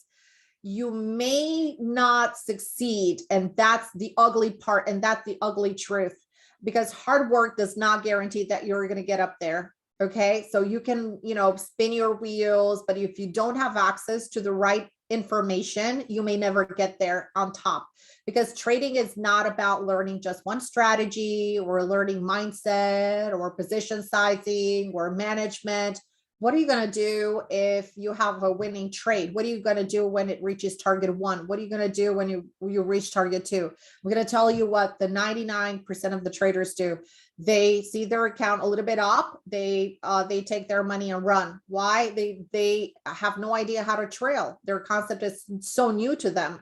you may not succeed. And that's the ugly part. And that's the ugly truth, because hard work does not guarantee that you're going to get up there. Okay. So you can, spin your wheels, but if you don't have access to the right information, you may never get there on top, because trading is not about learning just one strategy or learning mindset or position sizing or management. What are you going to do if you have a winning trade? What are you going to do when it reaches target 1? What are you going to do when you reach target 2? I'm going to tell you what the 99% of the traders do. They see their account a little bit up. They take their money and run. Why? They have no idea how to trail. Their concept is so new to them.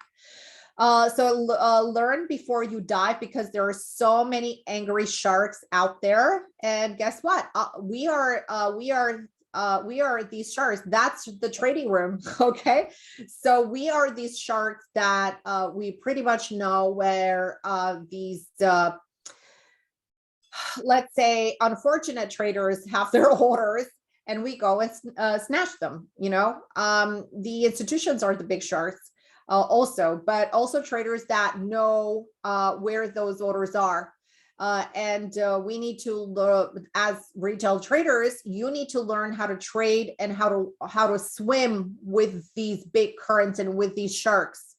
So learn before you dive, because there are so many angry sharks out there. And guess what? We are these sharks. That's the trading room. Okay. So we are these sharks that we pretty much know where these, let's say, unfortunate traders have their orders, and we go and snatch them. The institutions are the big sharks also, but also traders that know where those orders are. And we need to learn, as retail traders, you need to learn how to trade and how to swim with these big currents and with these sharks,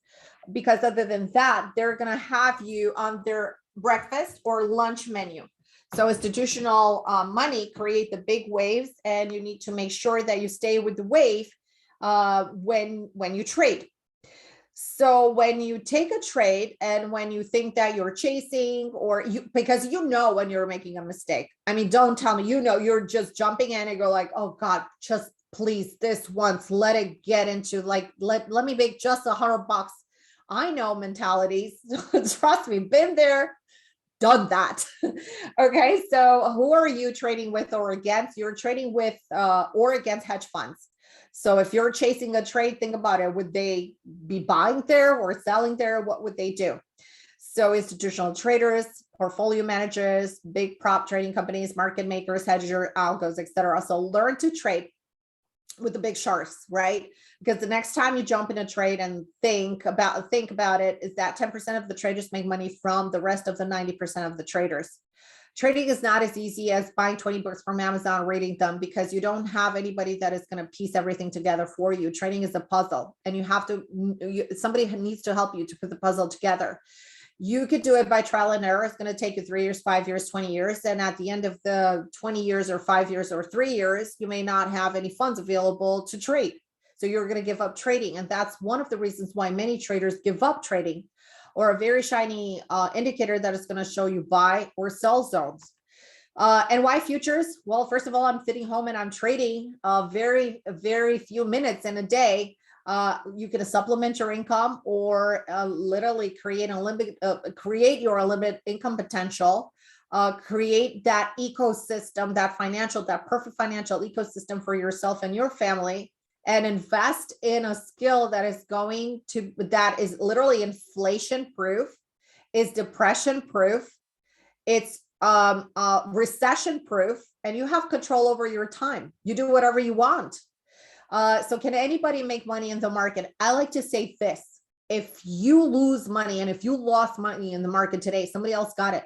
because other than that, they're going to have you on their breakfast or lunch menu. So institutional money create the big waves, and you need to make sure that you stay with the wave when you trade. So when you take a trade and when you think that you're chasing, because when you're making a mistake. I mean, don't tell me, you're just jumping in and go like, oh God, just please this once, let it get into let me make just $100. I know mentalities. Trust me, been there, done that. Okay. So who are you trading with or against? You're trading with or against hedge funds. So if you're chasing a trade, think about it. Would they be buying there or selling there? What would they do? So institutional traders, portfolio managers, big prop trading companies, market makers, hedgers, algos, etc. So learn to trade with the big sharks, right? Because the next time you jump in a trade and think about it, is that 10% of the traders make money from the rest of the 90% of the traders. Trading is not as easy as buying 20 books from Amazon, reading them, because you don't have anybody that is going to piece everything together for you. Trading is a puzzle, and somebody needs to help you to put the puzzle together. You could do it by trial and error. It's going to take you 3 years, 5 years, 20 years. And at the end of the 20 years or 5 years or 3 years, you may not have any funds available to trade. So you're going to give up trading. And that's one of the reasons why many traders give up trading, or a very shiny indicator that is going to show you buy or sell zones. And why futures? Well, first of all, I'm sitting home and I'm trading very, very few minutes in a day. You can supplement your income, or literally create your unlimited income potential. Create that ecosystem, that perfect financial ecosystem for yourself and your family, and invest in a skill that is literally inflation proof, is depression proof, it's recession proof, and you have control over your time. You do whatever you want. So can anybody make money in the market? I like to say this: if you lose money, and if you lost money in the market today, somebody else got it.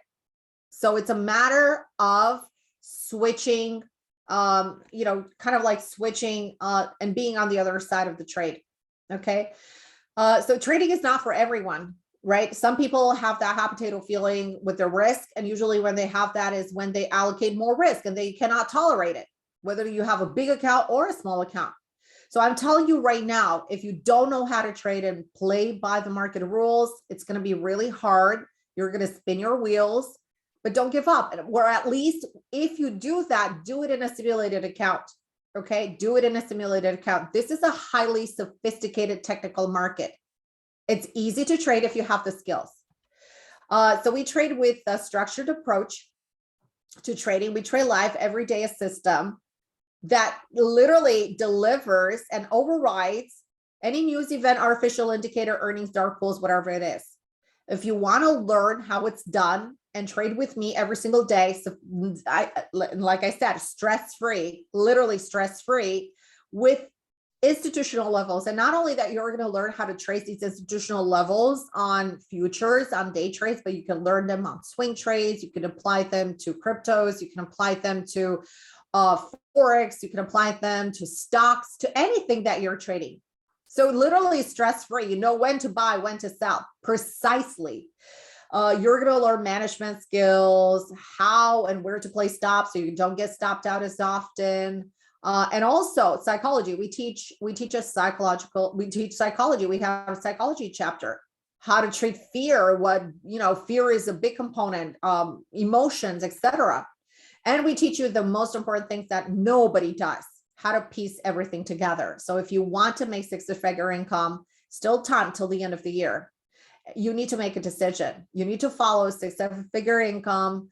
So it's a matter of switching, kind of like switching and being on the other side of the trade. Okay. So trading is not for everyone, right? Some people have that hot potato feeling with their risk. And usually when they have that is when they allocate more risk and they cannot tolerate it, whether you have a big account or a small account. So I'm telling you right now, if you don't know how to trade and play by the market rules, it's going to be really hard. You're going to spin your wheels, but don't give up. Or at least if you do that, do it in a simulated account. Okay, do it in a simulated account. This is a highly sophisticated technical market. It's easy to trade if you have the skills. So we trade with a structured approach to trading. We trade live every day, a system that literally delivers and overrides any news event, artificial indicator, earnings, dark pools, whatever it is. If you want to learn how it's done and trade with me every single day, so like I said, stress-free, literally stress-free with institutional levels. And not only that, you're going to learn how to trace these institutional levels on futures, on day trades, but you can learn them on swing trades. You can apply them to cryptos. You can apply them to Forex. You can apply them to stocks, to anything that you're trading. So literally stress-free, you know when to buy, when to sell precisely. You're going to learn management skills, how and where to play stops so you don't get stopped out as often. And also psychology. We teach psychology. We have a psychology chapter, how to treat fear, fear is a big component, emotions, etc. And we teach you the most important things that nobody does, how to piece everything together. So if you want to make six-figure income, still time till the end of the year, you need to make a decision. You need to follow six-figure income,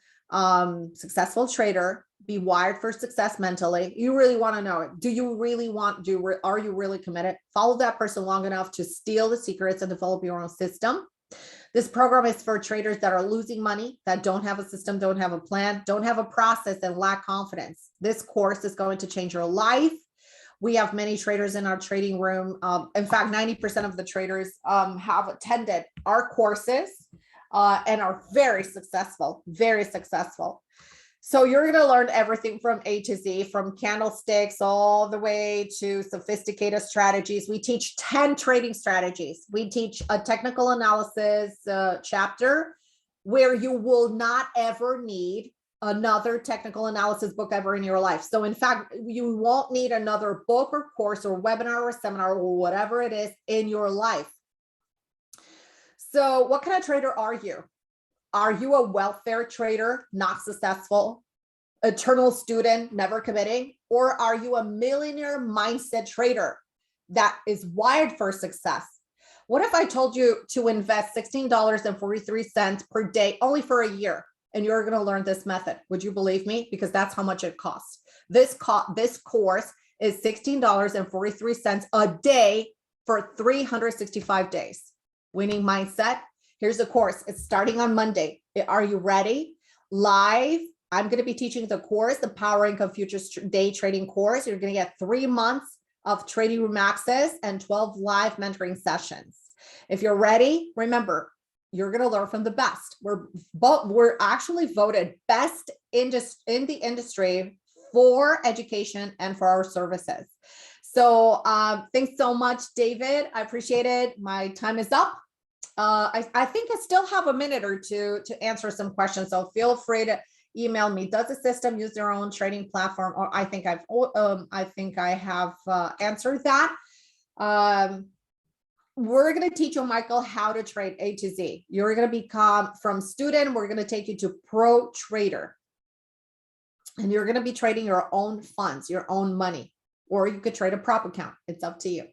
successful trader, be wired for success mentally. You really want to know it. Do you really want, are you really committed? Follow that person long enough to steal the secrets and develop your own system. This program is for traders that are losing money, that don't have a system, don't have a plan, don't have a process, and lack confidence. This course is going to change your life. We have many traders in our trading room. In fact, 90% of the traders have attended our courses and are very successful, very successful. So you're going to learn everything from A to Z, from candlesticks all the way to sophisticated strategies. We teach 10 trading strategies. We teach a technical analysis chapter where you will not ever need another technical analysis book ever in your life. So in fact, you won't need another book or course or webinar or seminar or whatever it is in your life. So what kind of trader are you? Are you a welfare trader, not successful, eternal student, never committing? Or are you a millionaire mindset trader that is wired for success? What if I told you to invest $16.43 per day only for a year, and you're going to learn this method? Would you believe me? Because that's how much it costs. This course is $16.43 a day for 365 days. Winning mindset. Here's the course. It's starting on Monday. Are you ready? Live. I'm going to be teaching the course, the Power Income Futures Day Trading course. You're going to get 3 months of trading room access and 12 live mentoring sessions. If you're ready, remember, you're going to learn from the best. We're actually voted best in the industry for education and for our services. So thanks so much, David. I appreciate it. My time is up. I think I still have a minute or two to answer some questions. So feel free to email me. Does the system use their own trading platform? Or I think I have answered that. We're going to teach you, Michael, how to trade A to Z. You're going to become from student. We're going to take you to pro trader, and you're going to be trading your own funds, your own money, or you could trade a prop account. It's up to you.